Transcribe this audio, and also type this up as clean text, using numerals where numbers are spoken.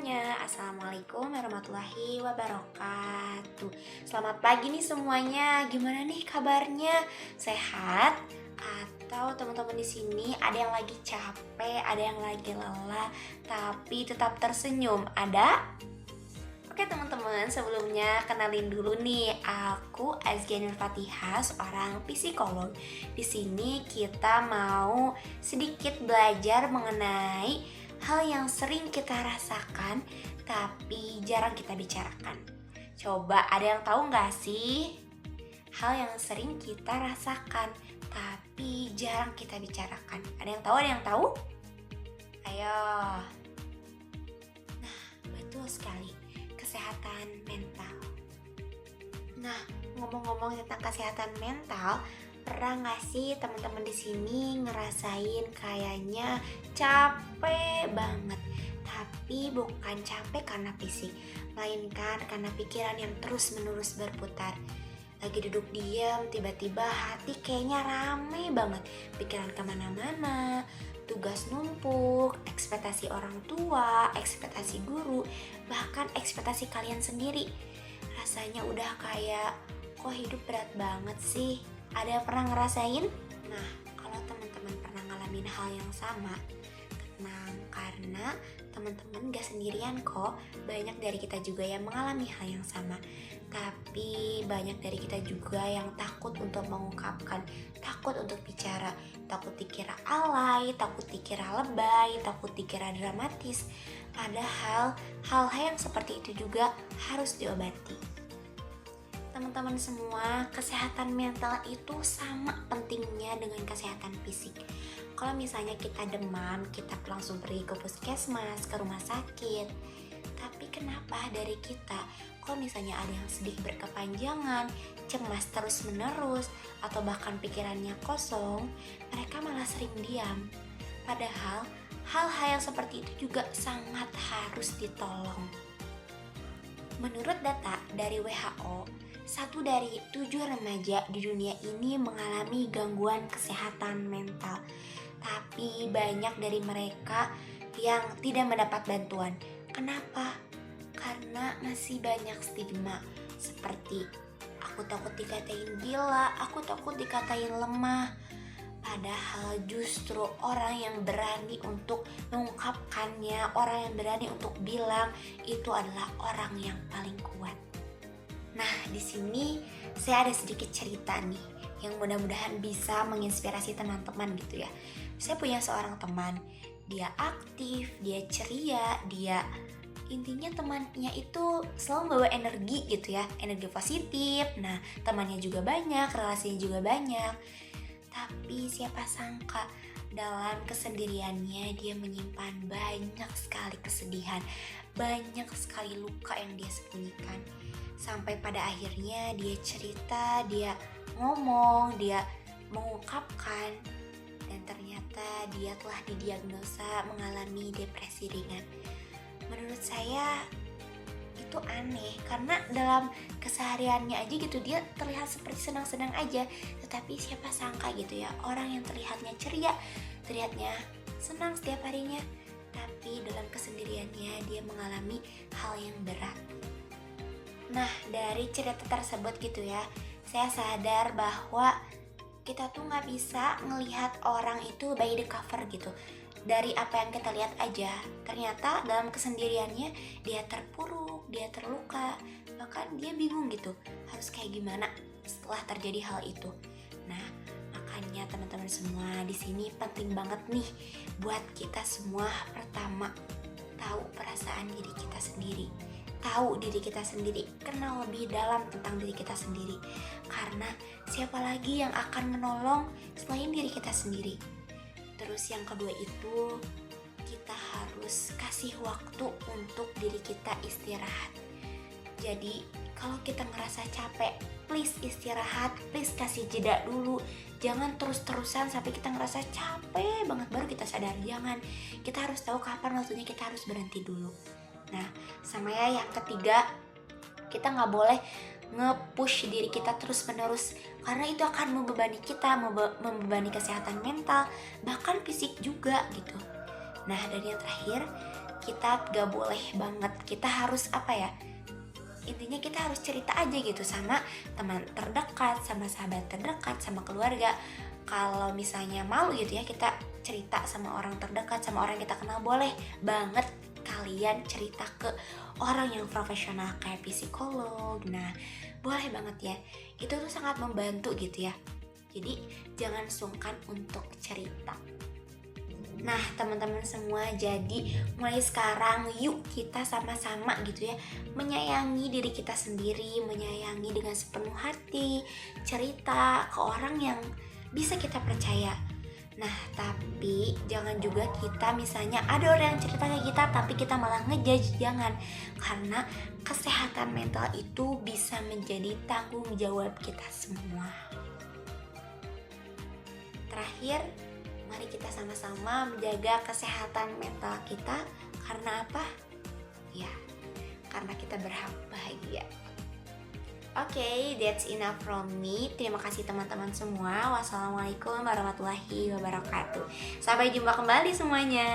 semuanya, Assalamualaikum warahmatullahi wabarakatuh. Selamat pagi nih semuanya, gimana nih kabarnya? Sehat? Atau teman-teman di sini ada yang lagi capek, ada yang lagi lelah, tapi tetap tersenyum, ada? Oke teman-teman, sebelumnya kenalin dulu nih, aku Azkia Nur Fatihah, seorang psikolog. Di sini kita mau sedikit belajar mengenai hal yang sering kita rasakan tapi jarang kita bicarakan. Coba ada yang tahu nggak sih? Hal yang sering kita rasakan tapi jarang kita bicarakan. Ada yang tahu? Ada yang tahu? Ayo. Nah, betul sekali. Kesehatan mental. Nah, ngomong-ngomong tentang kesehatan mental, pernah nggak sih teman-teman di sini ngerasain kayaknya capek banget, tapi bukan capek karena fisik, melainkan karena pikiran yang terus-menerus berputar. Lagi duduk diam, tiba-tiba hati kayaknya rame banget, pikiran kemana-mana, tugas numpuk, ekspektasi orang tua, ekspektasi guru, bahkan ekspektasi kalian sendiri. Rasanya udah kayak, kok hidup berat banget sih? Ada yang pernah ngerasain? Nah, kalau teman-teman pernah ngalamin hal yang sama, tenang, karena teman-teman gak sendirian kok. Banyak dari kita juga yang mengalami hal yang sama. Tapi banyak dari kita juga yang takut untuk mengungkapkan, takut untuk bicara, takut dikira alay, takut dikira lebay, takut dikira dramatis. Padahal hal-hal yang seperti itu juga harus diobati. Teman-teman semua, kesehatan mental itu sama pentingnya dengan kesehatan fisik. Kalau misalnya kita demam, kita langsung pergi ke puskesmas, ke rumah sakit. Tapi kenapa dari kita, kalau misalnya ada yang sedih berkepanjangan, cemas terus-menerus, atau bahkan pikirannya kosong, mereka malah sering diam. Padahal hal-hal yang seperti itu juga sangat harus ditolong. Menurut data dari WHO, 1 dari 7 remaja di dunia ini mengalami gangguan kesehatan mental. Tapi banyak dari mereka yang tidak mendapat bantuan. Kenapa? Karena masih banyak stigma seperti aku takut dikatain gila, aku takut dikatain lemah. Padahal justru orang yang berani untuk mengungkapkannya, orang yang berani untuk bilang, itu adalah orang yang paling kuat. Nah, di sini saya ada sedikit cerita nih yang mudah-mudahan bisa menginspirasi teman-teman gitu ya. Saya punya seorang teman, dia aktif, dia ceria, dia intinya temannya itu selalu bawa energi gitu ya, energi positif. Nah, temannya juga banyak, relasinya juga banyak. Tapi siapa sangka dalam kesendiriannya dia menyimpan banyak sekali kesedihan, banyak sekali luka yang dia sembunyikan. Sampai pada akhirnya dia cerita, dia ngomong, dia mengungkapkan, dan ternyata dia telah didiagnosa mengalami depresi ringan. Menurut saya itu aneh, karena dalam kesehariannya aja gitu dia terlihat seperti senang-senang aja, tetapi siapa sangka gitu ya, orang yang terlihatnya ceria, terlihatnya senang setiap harinya, tapi dalam kesendiriannya dia mengalami hal yang berat. Nah, dari cerita tersebut gitu ya, saya sadar bahwa kita tuh gak bisa ngelihat orang itu by the cover gitu. Dari apa yang kita lihat aja, ternyata dalam kesendiriannya dia terpuruk, dia terluka, bahkan dia bingung gitu harus kayak gimana setelah terjadi hal itu. Nah, makanya teman-teman semua di sini penting banget nih buat kita semua, pertama tahu perasaan diri kita sendiri. Tahu diri kita sendiri, kenal lebih dalam tentang diri kita sendiri. Karena siapa lagi yang akan menolong selain diri kita sendiri. Terus yang kedua itu, kita harus kasih waktu untuk diri kita istirahat. Jadi kalau kita ngerasa capek, please istirahat, please kasih jeda dulu. Jangan terus-terusan sampai kita ngerasa capek banget baru kita sadar. Jangan, kita harus tahu kapan waktunya kita harus berhenti dulu. Nah, sama ya yang ketiga, kita gak boleh nge-push diri kita terus-menerus, karena itu akan membebani kita, membebani kesehatan mental, bahkan fisik juga gitu. Nah, dan yang terakhir, kita gak boleh banget, kita harus apa ya, intinya kita harus cerita aja gitu sama teman terdekat, sama sahabat terdekat, sama keluarga. Kalau misalnya malu gitu ya, kita cerita sama orang terdekat, sama orang yang kita kenal, boleh banget kalian cerita ke orang yang profesional kayak psikolog. Nah, boleh banget ya, itu tuh sangat membantu gitu ya. Jadi jangan sungkan untuk cerita. Nah teman-teman semua, jadi mulai sekarang yuk kita sama-sama gitu ya menyayangi diri kita sendiri, menyayangi dengan sepenuh hati, cerita ke orang yang bisa kita percaya. Nah tapi jangan juga kita misalnya ada orang yang cerita ke kita tapi kita malah ngejudge, jangan. Karena kesehatan mental itu bisa menjadi tanggung jawab kita semua. Terakhir, mari kita sama-sama menjaga kesehatan mental kita. Karena apa? Ya, karena kita berhak bahagia. Oke, that's enough from me. Terima kasih teman-teman semua. Wassalamualaikum warahmatullahi wabarakatuh. Sampai jumpa kembali semuanya.